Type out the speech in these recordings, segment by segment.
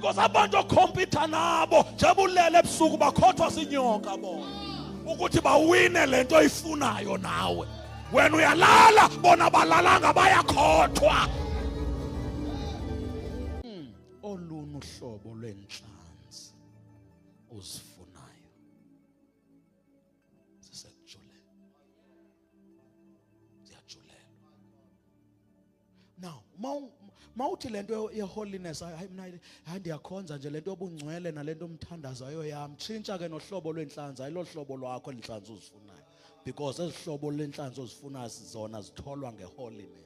Because abantu okhompyutha nabo jebulele ebusuku bakhothwa sinyoka bona ukuthi bawine lento oyifunayo nawe. Wena uyalala bona balalanga bayakhothwa. Olunye uhlobo lwenhlanzi uzifunayo sisekujulela. Siyajulelwa. Now, mawuthi lento yeholiness hayi mina ndiyakhonza nje lento yobungcwele nalento umthandazayo yami. Tshintsha ke nohlobo lwenhlanzi, ayilo hlobo lwakho lenhlanzi uzifunayo. Because ezihlobo lwenhlanzi ozifunayo zona zitholwa ngeholiness.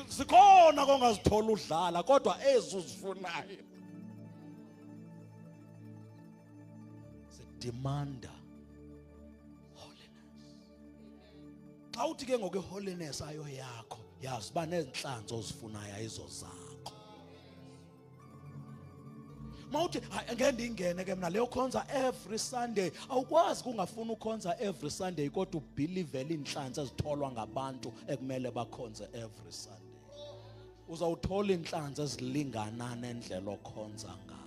Sikhona kongazithola udlala kodwa ezuzifunayo zidemanda holiness. Xa uthi ke ngoku holiness ayo yakho yazi ba nezinhlanzi ozifunayo ayizo zakho. Mawuthi ngeke ke mina leyo khonza every Sunday, awukwazi kungafuna ukhonza every Sunday kodwa ubelievele inhlanzi ezitholwa ngabantu ekumele bakhonze every Sunday. Uzawuthola inhlanzi ezilingana nendlela okhonza ngayo.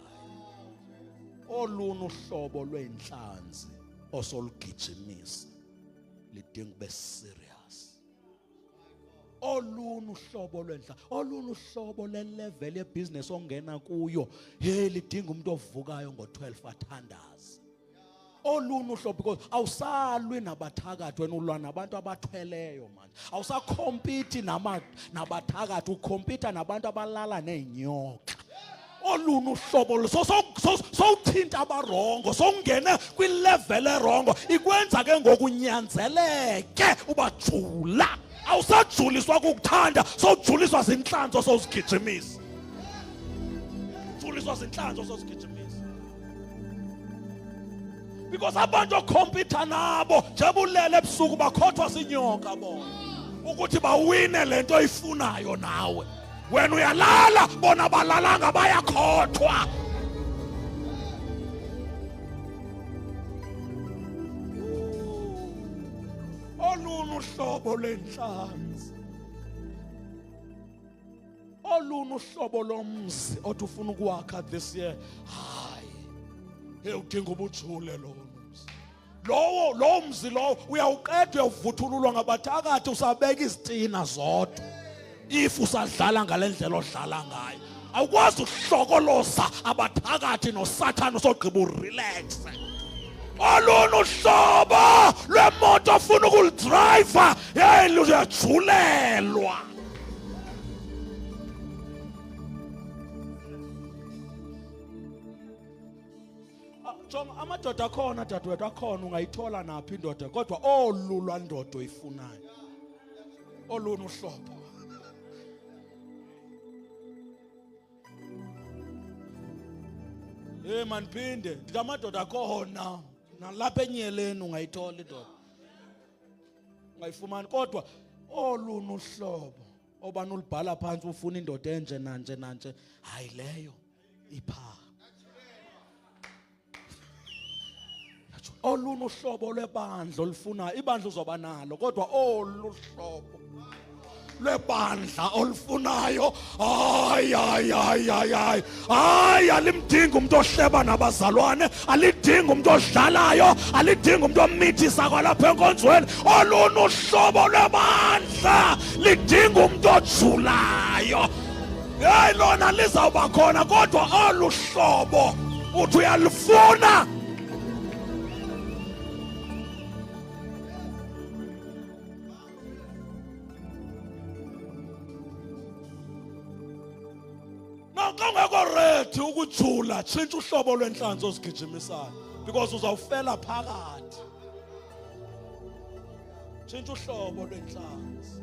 Olunye uhlobo lwenhlanzi osolugijimisa lidinga ube serious. Olunye uhlobo lwenhlanzi, olunye uhlobo lelevel yebusiness ongena kuyo lidinga umuntu ovukayo ngo12 athandaza. Olunye uhlobo because awusalwi nabathakathi wena ulwa nabantu abathweleyo manje. Awusakhompiti nabathakathi, ukhompita nabantu abalala nezinyoka. Olunye uhlobo sowuthinta abarongo, sowungene kwilevel erongo, ikwenza ke ngokunyanzeleke ubajula. Awusajuliswa kukuthanda, sowujuliswa zinhlanzi osozigijimisa. Juliswa zinhlanzi osozigijimisa. Because abantu okhompyutha nabo jebulele ebusuku bakhothwa sinyoka bona ukuthi bawine lento oyifunayo nawe. Wena uyalala bona balalanga bayakhothwa. Olunye uhlobo lwenhlanzi, olunye uhlobo lomzi othi ufuna ukwakha this year, hayi udinga ubujule lo mzi. Lowo mzi lowo uyawuqeda uyavuthululwa ngabathakathi, usabeka izitina zodwa. If usadlala ngalendlela odlala ngayo awukwazi ukuhlokoloza abathakathi noSathane usogqiba urelax. Olunye uhlobo lwemoto ofuna ukulidrive uyajulelwa. Jonga amadoda akhona dadewethu, akhona ungayithola naphi indoda kodwa olulwa ndodo oyifunayo. Olunye uhlobo. Manphinde ndithi amadoda akhona nalapha enyeleni ungayithola indoda. Ungayifumani kodwa olunye uhlobo obani ulibhala phansi ufuna indoda enje nanje hayi leyo ipha. Olunye uhlobo lwebandla olufunayo, ibandla uzoba nalo kodwa olunye uhlobo lwebandla olufunayo hayi alimdingi umuntu ohleba nabazalwane, alidingi umuntu odlalayo, alidingi umuntu omithisa kwalapha enkonzweni. Olunye uhlobo lwebandla lidinga umuntu ojulayo. Lona lizawuba khona kodwa olu hlobo uthi uyalufuna. Kangeko ready ukujula, tshintsha uhlobo lwenhlanzi ozigijimisayo because uzawufela phakathi. Tshintsha uhlobo lwenhlanzi.